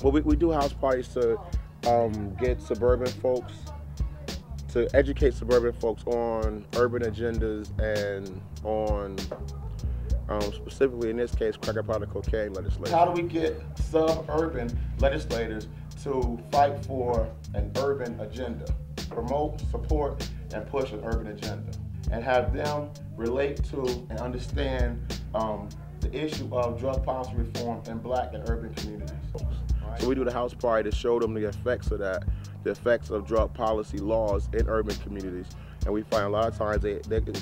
Well, we do house parties to get suburban folks, to educate suburban folks on urban agendas and on, specifically in this case, crack and powder cocaine legislation. How do we get suburban legislators to fight for an urban agenda, promote, support, and push an urban agenda, and have them relate to and understand the issue of drug policy reform in Black and urban communities. So we do the house party to show them the effects of that, the effects of drug policy laws in urban communities. And we find a lot of times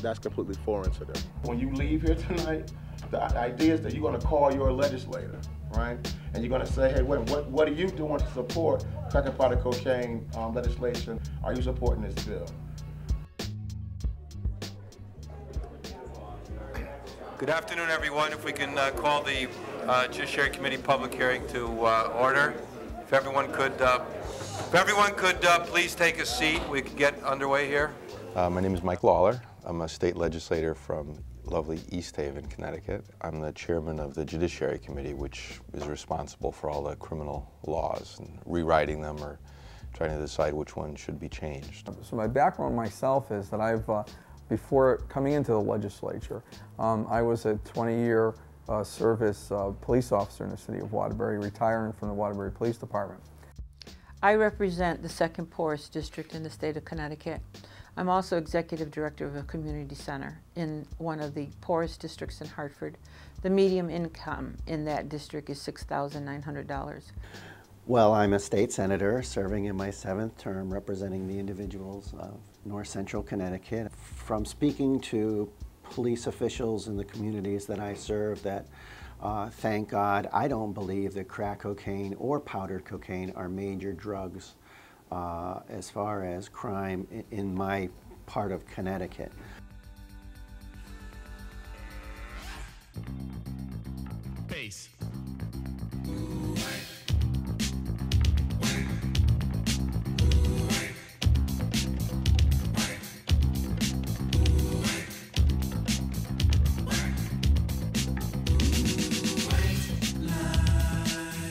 that's completely foreign to them. When you leave here tonight, the idea is that you're going to call your legislator, right? And you're going to say, hey, what are you doing to support crack and powder cocaine legislation? Are you supporting this bill? Good afternoon, everyone. If we can call the Judiciary Committee public hearing to order. If everyone could please take a seat, we could get underway here. My name is Mike Lawler. I'm a state legislator from lovely East Haven, Connecticut. I'm the chairman of the Judiciary Committee, which is responsible for all the criminal laws and rewriting them or trying to decide which one should be changed. So my background myself is that before coming into the legislature, I was a 20-year service police officer in the city of Waterbury, retiring from the Waterbury Police Department. I represent the second poorest district in the state of Connecticut. I'm also executive director of a community center in one of the poorest districts in Hartford. The median income in that district is $6,900. Well, I'm a state senator serving in my 7th term representing the individuals of North Central Connecticut. From speaking to police officials in the communities that I serve, that thank God, I don't believe that crack cocaine or powdered cocaine are major drugs as far as crime in my part of Connecticut. Bass.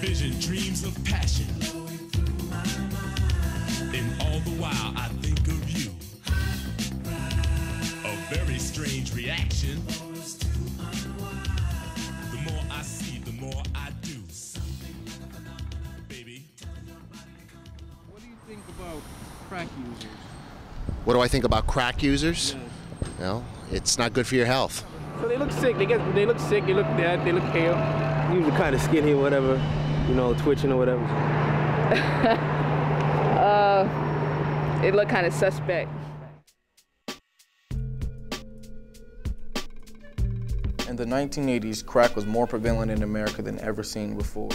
Vision, dreams of passion, and all the while I think of you. A very strange reaction. The more I see, the more I do. Baby. What do you think about crack users? What do I think about crack users? Yes. Well, it's not good for your health. So they look sick. They look sick. They look dead. They look pale. Usually kind of skinny or whatever, you know, twitching or whatever. It looked kind of suspect. In the 1980s, crack was more prevalent in America than ever seen before.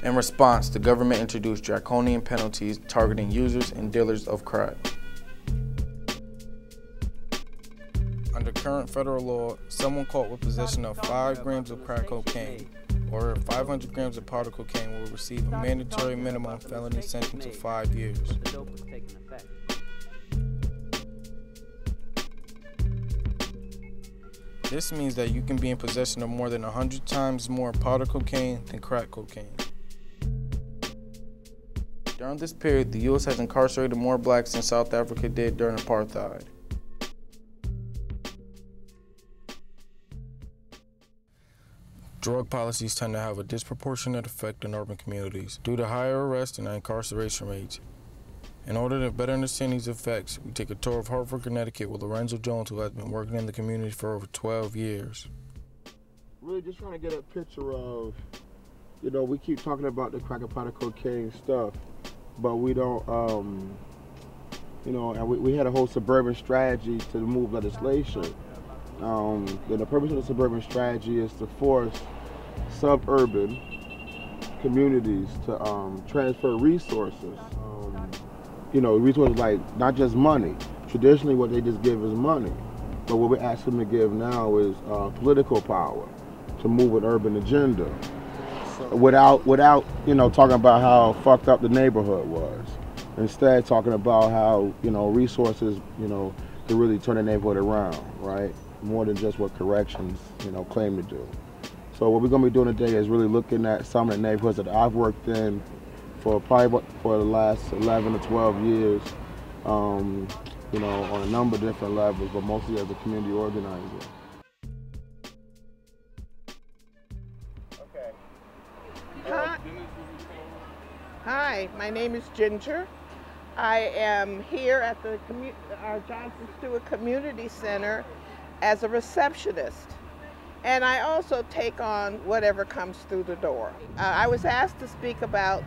In response, the government introduced draconian penalties targeting users and dealers of crack. Under current federal law, someone caught with possession of 5 grams of crack cocaine or 500 grams of powder cocaine will receive a mandatory minimum felony sentence of 5 years. This means that you can be in possession of more than 100 times more powder cocaine than crack cocaine. During this period, the U.S. has incarcerated more blacks than South Africa did during apartheid. Drug policies tend to have a disproportionate effect on urban communities due to higher arrest and incarceration rates. In order to better understand these effects, we take a tour of Hartford, Connecticut with Lorenzo Jones, who has been working in the community for over 12 years. Really just trying to get a picture of, you know, we keep talking about the crack and powder cocaine stuff, but we don't, you know, and we had a whole suburban strategy to move legislation. the purpose of the suburban strategy is to force suburban communities to transfer resources. Resources like not just money. Traditionally, what they just give is money, but what we're asking them to give now is political power to move an urban agenda, without talking about how fucked up the neighborhood was. Instead, talking about how resources to really turn the neighborhood around, right? More than just what corrections claim to do. So what we're going to be doing today is really looking at some of the neighborhoods that I've worked in for the last 11 to 12 years, on a number of different levels, but mostly as a community organizer. Okay. Hi, my name is Ginger. I am here at the Johnson Stewart Community Center as a receptionist. And I also take on whatever comes through the door. I was asked to speak about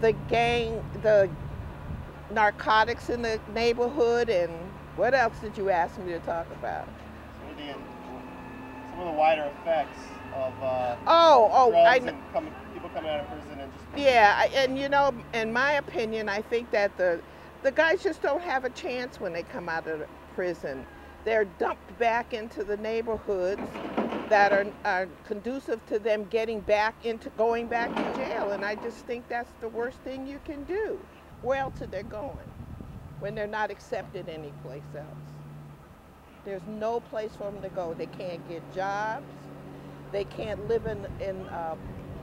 the narcotics in the neighborhood, and what else did you ask me to talk about? Some of the wider effects of drugs and people coming out of prison and just... Yeah, and in my opinion, I think that the guys just don't have a chance when they come out of prison. They're dumped back into the neighborhoods that are conducive to them going back to jail, and I just think that's the worst thing you can do. Where else are they going when they're not accepted anyplace else? There's no place for them to go. They can't get jobs. They can't live in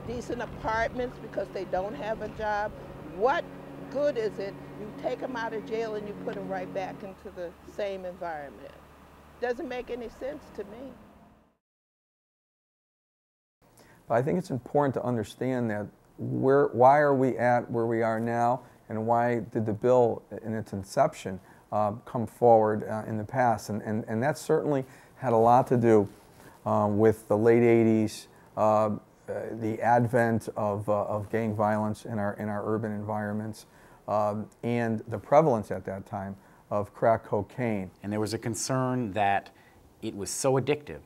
decent apartments because they don't have a job. What good is it? You take them out of jail and you put them right back into the same environment. Doesn't make any sense to me. I think it's important to understand that why are we at where we are now, and why did the bill in its inception come forward in the past, and that certainly had a lot to do with the late 80s, the advent of gang violence in our urban environments, and the prevalence at that time of crack cocaine. And there was a concern that it was so addictive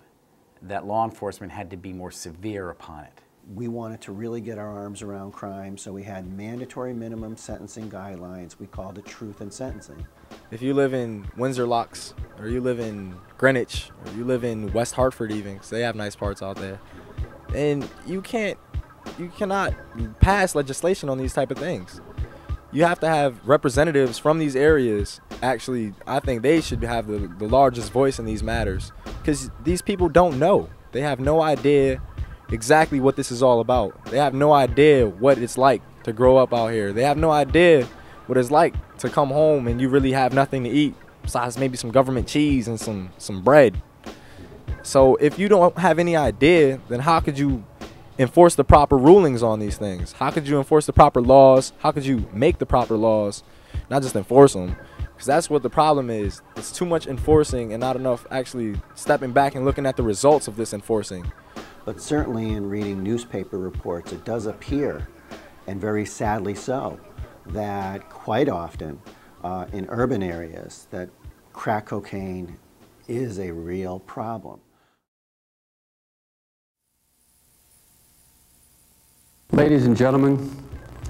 that law enforcement had to be more severe upon it. We wanted to really get our arms around crime, so we had mandatory minimum sentencing guidelines. We called it truth in sentencing. If you live in Windsor Locks, or you live in Greenwich, or you live in West Hartford even, because they have nice parts out there, and you cannot pass legislation on these type of things. You have to have representatives from these areas. Actually, I think they should have the largest voice in these matters, because these people don't know. They have no idea exactly what this is all about. They have no idea what it's like to grow up out here. They have no idea what it's like to come home and you really have nothing to eat besides maybe some government cheese and some bread. So if you don't have any idea, then how could you enforce the proper rulings on these things? How could you enforce the proper laws? How could you make the proper laws, not just enforce them? Because that's what the problem is. It's too much enforcing and not enough actually stepping back and looking at the results of this enforcing. But certainly in reading newspaper reports, it does appear, and very sadly so, that quite often in urban areas that crack cocaine is a real problem. Ladies and gentlemen,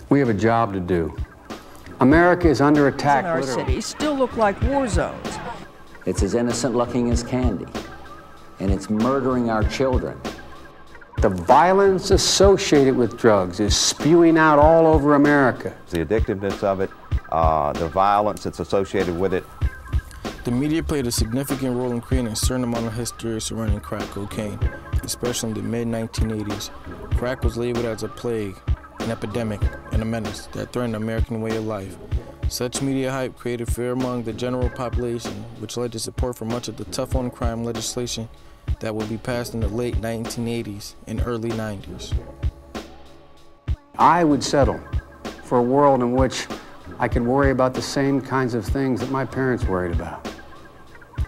we have a job to do. America is under attack. Our cities still look like war zones. It's as innocent looking as candy, and it's murdering our children. The violence associated with drugs is spewing out all over America. The addictiveness of it, the violence that's associated with it. The media played a significant role in creating a certain amount of hysteria surrounding crack cocaine, especially in the mid-1980s. Crack was labeled as a plague, an epidemic, and a menace that threatened the American way of life. Such media hype created fear among the general population, which led to support for much of the tough-on-crime legislation that would be passed in the late 1980s and early 90s. I would settle for a world in which I could worry about the same kinds of things that my parents worried about,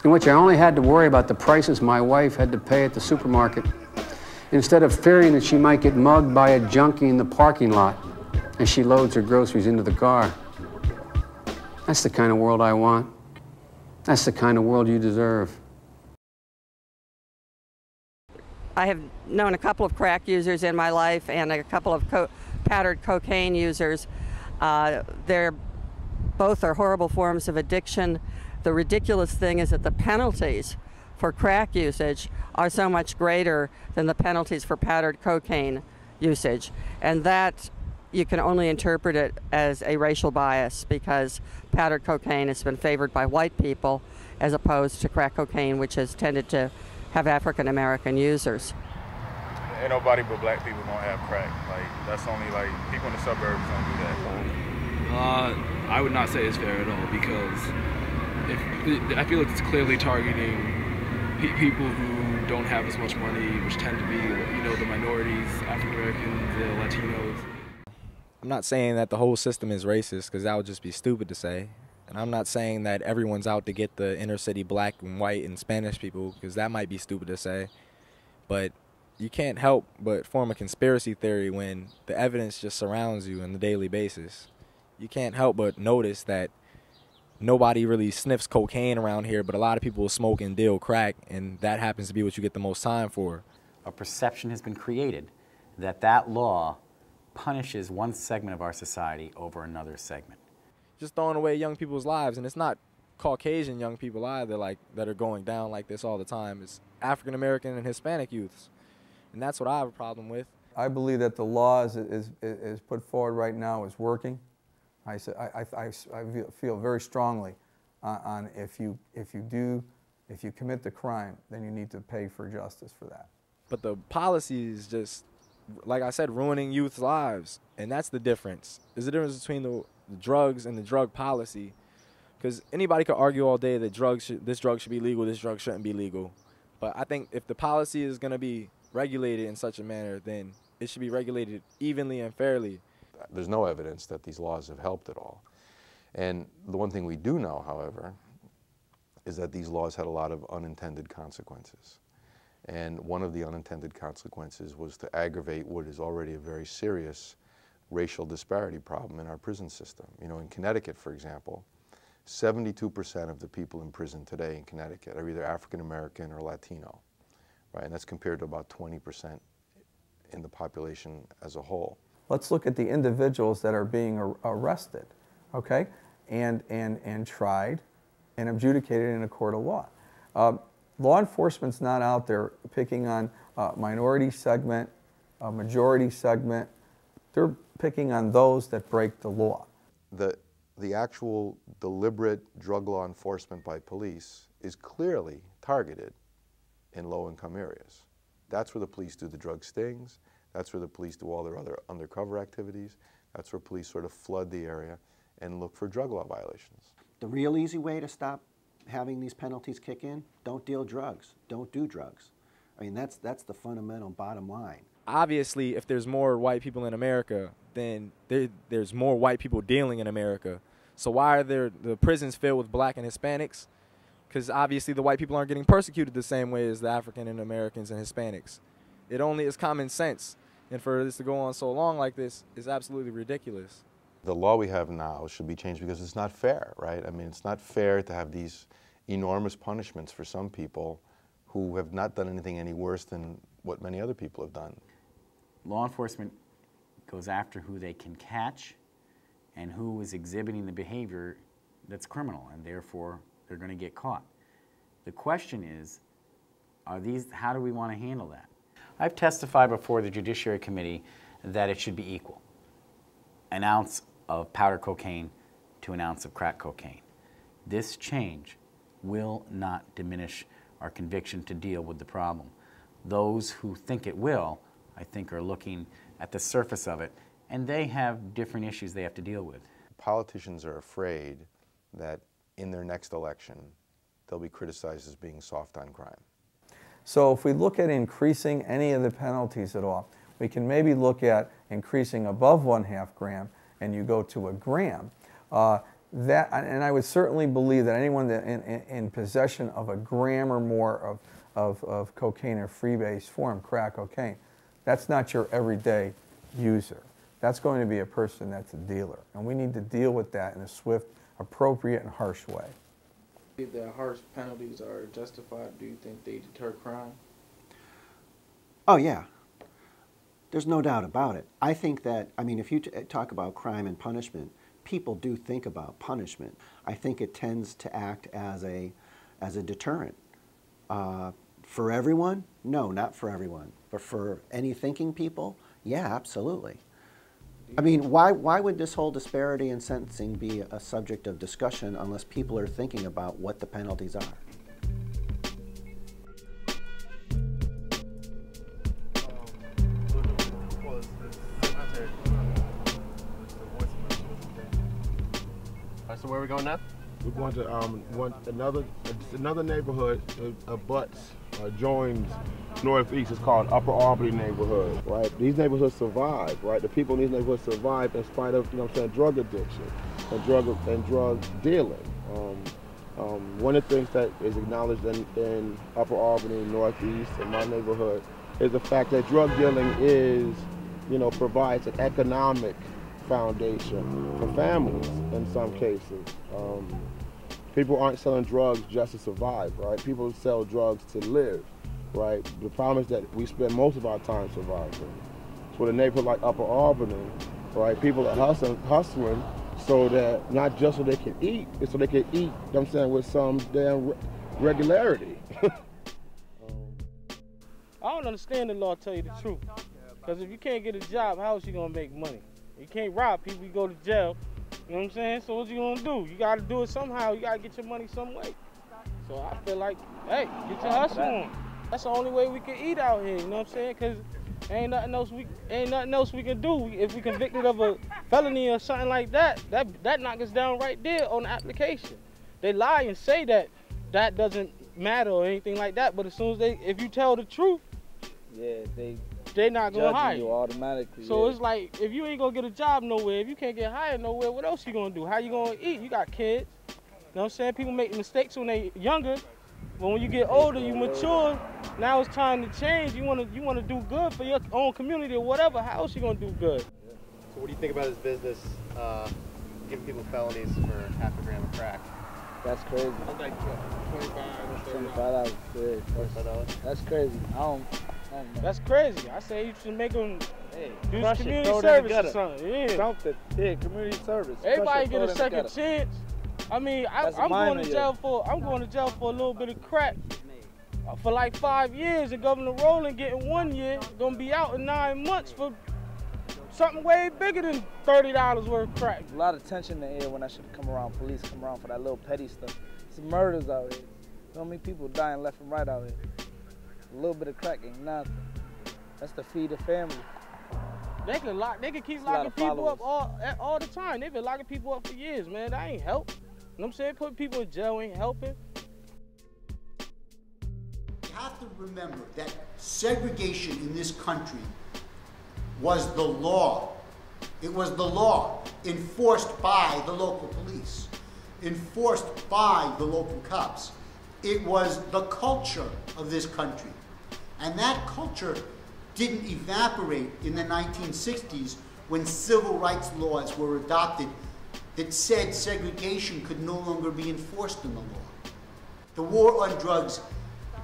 in which I only had to worry about the prices my wife had to pay at the supermarket, instead of fearing that she might get mugged by a junkie in the parking lot as she loads her groceries into the car. That's the kind of world I want. That's the kind of world you deserve. I have known a couple of crack users in my life and a couple of powdered cocaine users. Both are horrible forms of addiction. The ridiculous thing is that the penalties for crack usage are so much greater than the penalties for powdered cocaine usage. And that you can only interpret it as a racial bias, because powdered cocaine has been favored by white people as opposed to crack cocaine, which has tended to have African American users. Ain't nobody but black people gonna have crack. Like, that's only like people in the suburbs don't do that. I would not say it's fair at all, because I feel like it's clearly targeting people who don't have as much money, which tend to be, you know, the minorities, African Americans, the Latinos. I'm not saying that the whole system is racist, because that would just be stupid to say. And I'm not saying that everyone's out to get the inner city black and white and Spanish people, because that might be stupid to say. But you can't help but form a conspiracy theory when the evidence just surrounds you on a daily basis. You can't help but notice that nobody really sniffs cocaine around here, but a lot of people smoke and deal crack, and that happens to be what you get the most time for. A perception has been created that that law punishes one segment of our society over another segment. Just throwing away young people's lives, and it's not Caucasian young people either, like, that are going down like this all the time. It's African American and Hispanic youths, and that's what I have a problem with. I believe that the law is put forward right now is working. I feel very strongly on if you commit the crime, then you need to pay for justice for that. But the policy is just, like I said, ruining youth's lives, and that's the difference. There's a difference between the drugs and the drug policy, because anybody could argue all day that this drug should be legal, this drug shouldn't be legal. But I think if the policy is going to be regulated in such a manner, then it should be regulated evenly and fairly. There's no evidence that these laws have helped at all. And the one thing we do know, however, is that these laws had a lot of unintended consequences. And one of the unintended consequences was to aggravate what is already a very serious racial disparity problem in our prison system. You know, in Connecticut, for example, 72% of the people in prison today in Connecticut are either African American or Latino, right? And that's compared to about 20% in the population as a whole. Let's look at the individuals that are being arrested, okay, and tried and adjudicated in a court of law. Law enforcement's not out there picking on a minority segment, a majority segment. They're picking on those that break the law. The actual deliberate drug law enforcement by police is clearly targeted in low-income areas. That's where the police do the drug stings. That's where the police do all their other undercover activities. That's where police sort of flood the area and look for drug law violations. The real easy way to stop having these penalties kick in, don't deal drugs, don't do drugs. I mean, that's the fundamental bottom line. Obviously, if there's more white people in America, then there's more white people dealing in America. So why are the prisons filled with black and Hispanics? Because obviously the white people aren't getting persecuted the same way as the African and Americans and Hispanics. It only is common sense. And for this to go on so long like this is absolutely ridiculous. The law we have now should be changed because it's not fair, right? I mean, it's not fair to have these enormous punishments for some people who have not done anything any worse than what many other people have done. Law enforcement goes after who they can catch and who is exhibiting the behavior that's criminal, and therefore they're going to get caught. The question is, how do we want to handle that? I've testified before the Judiciary Committee that it should be equal. An ounce of powder cocaine to an ounce of crack cocaine. This change will not diminish our conviction to deal with the problem. Those who think it will, I think, are looking at the surface of it, and they have different issues they have to deal with. Politicians are afraid that in their next election, they'll be criticized as being soft on crime. So if we look at increasing any of the penalties at all, we can maybe look at increasing above 1/2 gram and you go to a gram. And I would certainly believe that anyone that in possession of a gram or more of cocaine in freebase form, crack cocaine, that's not your everyday user. That's going to be a person that's a dealer. And we need to deal with that in a swift, appropriate, and harsh way. If the harsh penalties are justified, do you think they deter crime? Oh, yeah. There's no doubt about it. I think that, I mean, if you talk about crime and punishment, people do think about punishment. I think it tends to act as a deterrent. For everyone? No, not for everyone. But for any thinking people? Yeah, absolutely. I mean, why would this whole disparity in sentencing be a subject of discussion unless people are thinking about what the penalties are? So where are we going now? We're going to another neighborhood joins Northeast. It's called Upper Albany neighborhood, right? These neighborhoods survive, right? The people in these neighborhoods survive in spite of, drug addiction and drug dealing. One of the things that is acknowledged in Upper Albany, Northeast, in my neighborhood, is the fact that drug dealing provides an economic foundation for families in some cases. People aren't selling drugs just to survive, right? People sell drugs to live, right? The problem is that we spend most of our time surviving. So in a neighborhood like Upper Albany, right, people are hustling so that, not just so they can eat, it's so they can eat, with some damn regularity. I don't understand the law, to tell you the truth. Because if you can't get a job, how is you gonna make money? You can't rob people, you go to jail. You know what I'm saying? So what you gonna do? You gotta do it somehow. You gotta get your money some way. So I feel like, hey, get your hustle on. That's the only way we can eat out here. You know what I'm saying? Cause ain't nothing else we can do. If we convicted of a felony or something like that, that knocks us down right there on the application. They lie and say that doesn't matter or anything like that. But as soon as if you tell the truth, yeah, they're not gonna hire you automatically. So it's like, if you ain't gonna get a job nowhere, if you can't get hired nowhere, what else you gonna do? How you gonna eat? You got kids. You know what I'm saying? People make mistakes when they younger, but when you get older, you mature. Now it's time to change. You wanna do good for your own community or whatever. How else you gonna do good? So what do you think about this business, giving people felonies for half a gram of crack? That's crazy. That's like $25. $25. That's crazy. I don't know. That's crazy. I say you should make them do Crush it, community throw it in the service or gutter. something. Yeah. Something. Yeah, community service. Everybody Crush it, get throw it a in the second gutter. chance. I mean, I'm going to jail for a little bit of crack for like 5 years, and Governor Rowland getting 1 year, gonna be out in 9 months for something way bigger than $30 worth of crack. A lot of tension in the air when I should come around. Police come around for that little petty stuff. Some murders out here. So many people dying left and right out here. A little bit of crack ain't nothing. That's to feed the family. They can keep locking people up all the time. They've been locking people up for years, man. That ain't help. You know what I'm saying? Putting people in jail ain't helping. You have to remember that segregation in this country was the law. It was the law enforced by the local police, enforced by the local cops. It was the culture of this country. And that culture didn't evaporate in the 1960s when civil rights laws were adopted that said segregation could no longer be enforced in the law. The war on drugs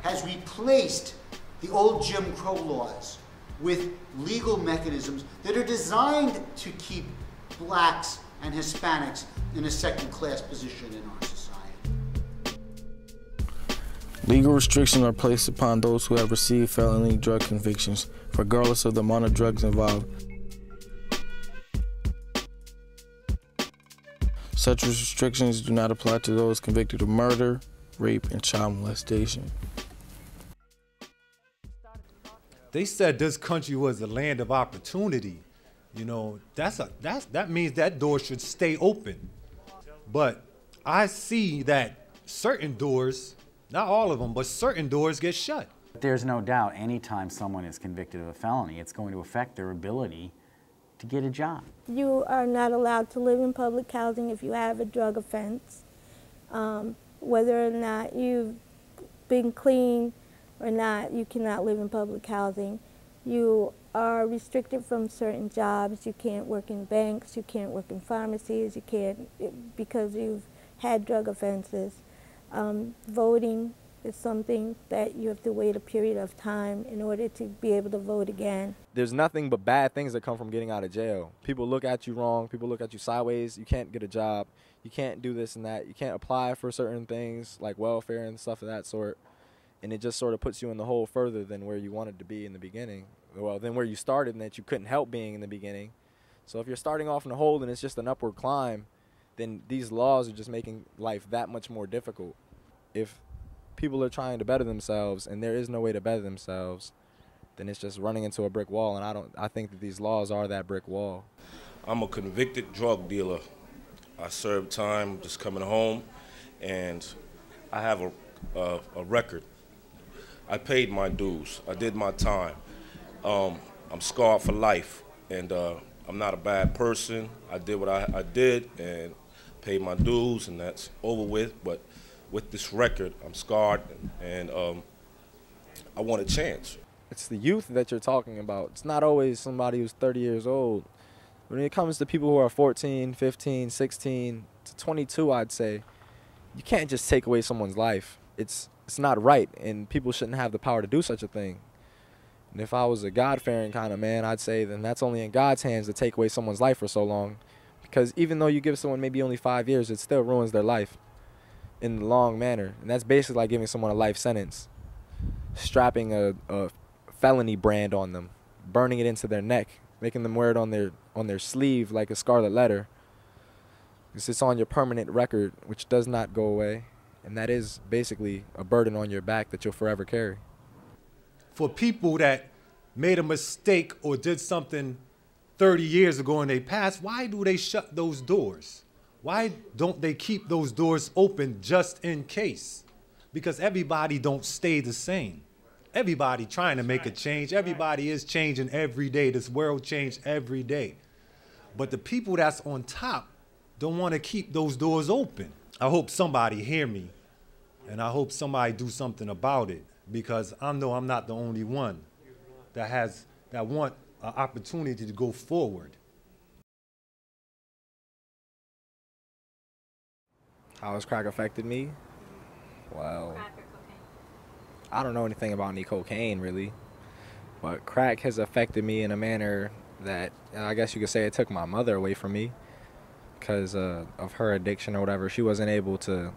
has replaced the old Jim Crow laws with legal mechanisms that are designed to keep blacks and Hispanics in a second-class position in our society. Legal restrictions are placed upon those who have received felony drug convictions, regardless of the amount of drugs involved. Such restrictions do not apply to those convicted of murder, rape, and child molestation. They said this country was a land of opportunity. You know, that means that door should stay open. But I see that certain doors, not all of them, but certain doors get shut. There's no doubt anytime someone is convicted of a felony, it's going to affect their ability to get a job. You are not allowed to live in public housing if you have a drug offense. Whether or not you've been clean or not, you cannot live in public housing. You are restricted from certain jobs. You can't work in banks, you can't work in pharmacies, you can't, because you've had drug offenses. Voting It's something that you have to wait a period of time in order to be able to vote again. There's nothing but bad things that come from getting out of jail. People look at you wrong. People look at you sideways. You can't get a job. You can't do this and that. You can't apply for certain things like welfare and stuff of that sort. And it just sort of puts you in the hole further than where you wanted to be in the beginning. Well, than where you started and that you couldn't help being in the beginning. So if you're starting off in a hole and it's just an upward climb, then these laws are just making life that much more difficult. If people are trying to better themselves and there is no way to better themselves, then it's just running into a brick wall, and I think that these laws are that brick wall. I'm a convicted drug dealer. I served time just coming home, and I have a record. I paid my dues. I did my time. I'm scarred for life, and I'm not a bad person. I did what I did and paid my dues, and that's over with. But with this record, I'm scarred, and I want a chance. It's the youth that you're talking about. It's not always somebody who's 30 years old. When it comes to people who are 14, 15, 16 to 22, I'd say, you can't just take away someone's life. It's not right, and people shouldn't have the power to do such a thing. And if I was a God-fearing kind of man, I'd say then that's only in God's hands to take away someone's life for so long. Because even though you give someone maybe only 5 years, it still ruins their life in the long manner. And that's basically like giving someone a life sentence, strapping a felony brand on them, burning it into their neck, making them wear it on their sleeve like a scarlet letter. It's on your permanent record, which does not go away. And that is basically a burden on your back that you'll forever carry. For people that made a mistake or did something 30 years ago in their past, why do they shut those doors? Why don't they keep those doors open just in case? Because everybody don't stay the same. Everybody trying to make a change. Everybody is changing every day. This world changed every day. But the people that's on top don't want to keep those doors open. I hope somebody hear me, and I hope somebody do something about it, because I know I'm not the only one that want an opportunity to go forward. How has crack affected me? Well, I don't know anything about any cocaine, really. But crack has affected me in a manner that I guess you could say it took my mother away from me because of her addiction or whatever. She wasn't able to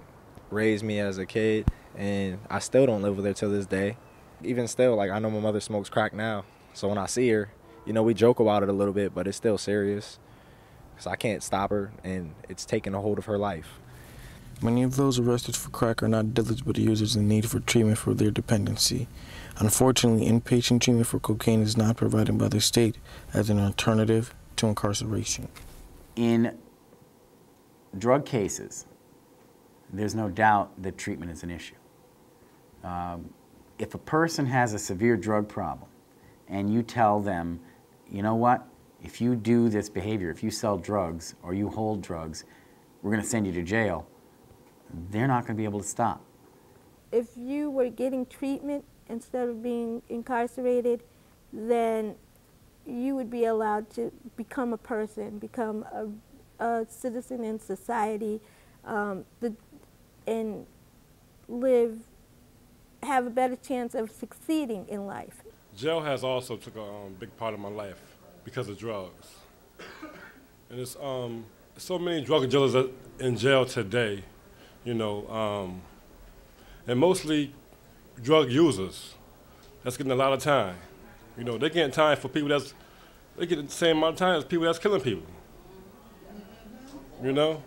raise me as a kid, and I still don't live with her till this day. Even still, like, I know my mother smokes crack now. So when I see her, you know, we joke about it a little bit, but it's still serious because I can't stop her, and it's taking a hold of her life. Many of those arrested for crack are not diligent users in need for treatment for their dependency. Unfortunately, inpatient treatment for cocaine is not provided by the state as an alternative to incarceration. In drug cases, there's no doubt that treatment is an issue. If a person has a severe drug problem and you tell them, you know what, if you do this behavior, if you sell drugs or you hold drugs, we're going to send you to jail, they're not going to be able to stop. If you were getting treatment instead of being incarcerated, then you would be allowed to become a person, become a citizen in society, and have a better chance of succeeding in life. Jail has also took a big part of my life because of drugs. And it's so many drug dealers in jail today, you know, and mostly drug users. That's getting a lot of time. You know, they're getting time for people they get the same amount of time as people that's killing people. You know,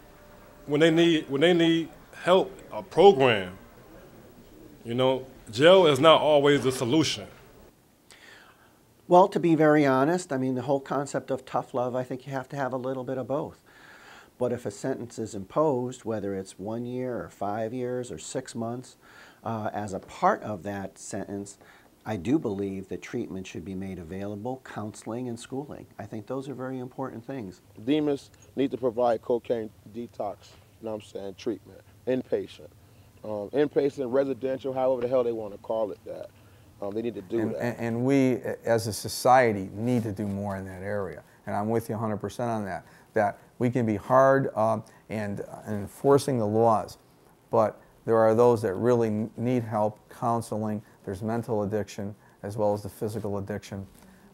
when they need help, a program. You know, jail is not always the solution. Well, to be very honest, I mean, the whole concept of tough love, I think you have to have a little bit of both. But if a sentence is imposed, whether it's 1 year or 5 years or 6 months, as a part of that sentence, I do believe that treatment should be made available, counseling and schooling. I think those are very important things. Demas need to provide cocaine detox, you know what I'm saying, treatment, inpatient. Inpatient, residential, however the hell they want to call it that. They need to do that. And we, as a society, need to do more in that area. And I'm with you 100% on that we can be hard and enforcing the laws, but There are those that really need help, counseling. There's mental addiction as well as the physical addiction.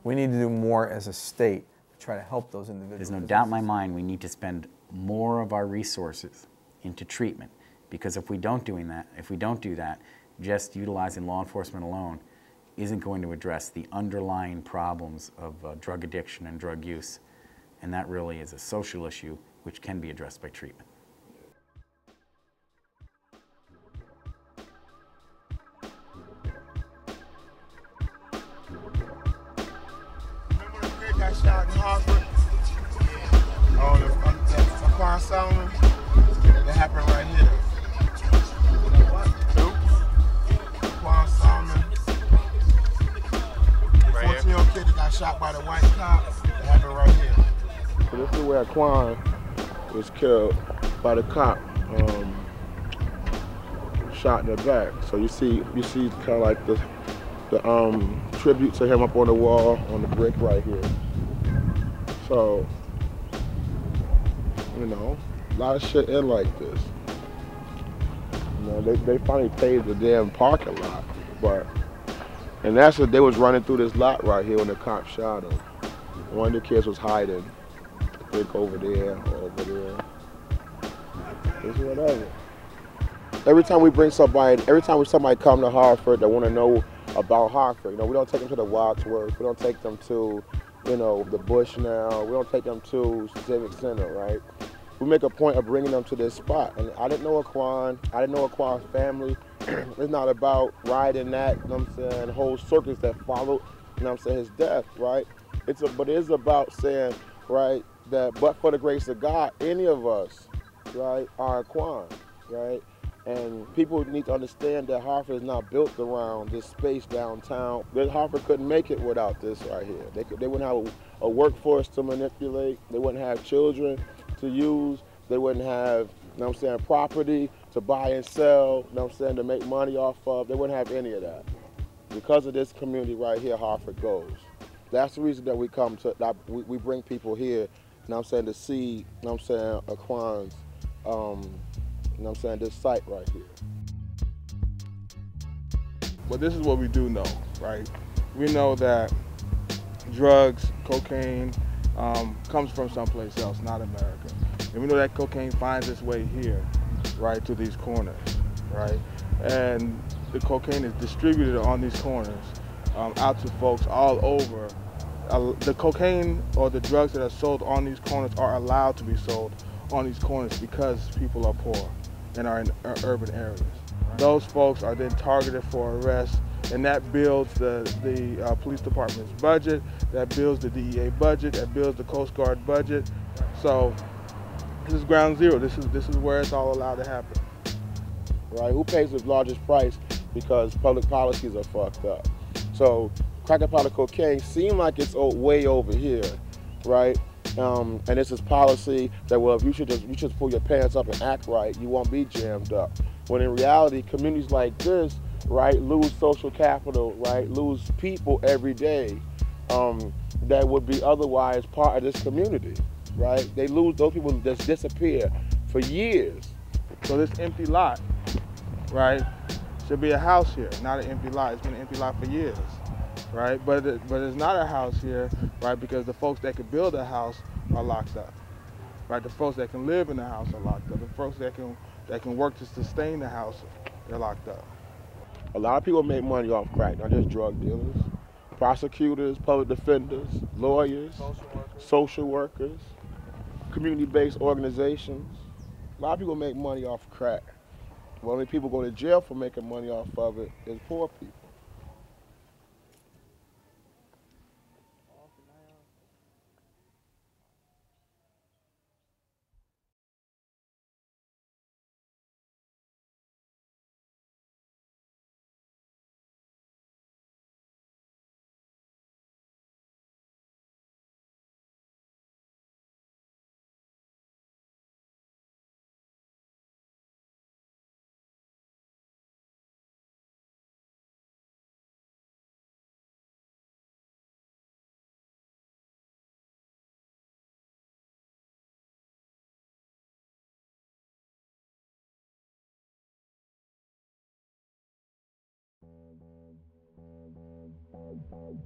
We need to do more as a state to try to help those individuals. There's no doubt in my mind we need to spend more of our resources into treatment, because if we don't do that, just utilizing law enforcement alone isn't going to address the underlying problems of drug addiction and drug use, and that really is a social issue which can be addressed by treatment. Got shot in Harvard on the Quan Solomon. That happened right here. Quan Solomon. The 14-year-old kid that got shot by the white cop. That happened right here. So this is where Quan was killed by the cop. Shot in the back. So you see kind of like the tribute to him up on the wall on the brick right here. So, you know, a lot of shit in like this. You know, they finally paved the damn parking lot, and that's what they was running through this lot right here when the cop shot him. One of the kids was hiding, I think over there or over there. It's whatever. Every time somebody come to Hartford that want to know about Hartford, you know, we don't take them to the Wadsworth, we don't take them to, you know, the Bush now, we don't take them to Civic Center, right? We make a point of bringing them to this spot. And I didn't know Quan, I didn't know Quan's family. It's not about riding that, you know what I'm saying, whole circus that followed, you know what I'm saying, his death, right? But it is about saying, right, that but for the grace of God, any of us, right, are Quan, right? And people need to understand that Hartford is not built around this space downtown. That Hartford couldn't make it without this right here. They wouldn't have a workforce to manipulate. They wouldn't have children to use. They wouldn't have, you know what I'm saying, property to buy and sell, you know what I'm saying, to make money off of. They wouldn't have any of that. Because of this community right here, Hartford goes. That's the reason that we come to, that we bring people here, you know what I'm saying, to see, you know what I'm saying, Quan's, you know what I'm saying, this site right here. Well, this is what we do know, right? We know that drugs, cocaine, comes from someplace else, not America. And we know that cocaine finds its way here, right, to these corners, right? And the cocaine is distributed on these corners out to folks all over. The cocaine or the drugs that are sold on these corners are allowed to be sold on these corners because people are poor and are in urban areas. Those folks are then targeted for arrest, and that builds the police department's budget, that builds the DEA budget, that builds the Coast Guard budget. So this is ground zero. This is where it's all allowed to happen. Right? Who pays the largest price? Because public policies are fucked up. So crack and powder cocaine seem like it's way over here, right? And this is policy that, well, if you should just pull your pants up and act right, you won't be jammed up. When in reality, communities like this, right, lose social capital, right, lose people every day that would be otherwise part of this community, right? They lose, those people just disappear for years. So this empty lot, right, should be a house here, not an empty lot. It's been an empty lot for years, right? But it's not a house here, right, because the folks that could build a house are locked up, right? The folks that can live in the house are locked up. The folks that can work to sustain the house, they're locked up. A lot of people make money off crack, not just drug dealers. Prosecutors, public defenders, lawyers, social workers, community-based organizations. A lot of people make money off crack. The only people go to jail for making money off of it is poor people. Bye.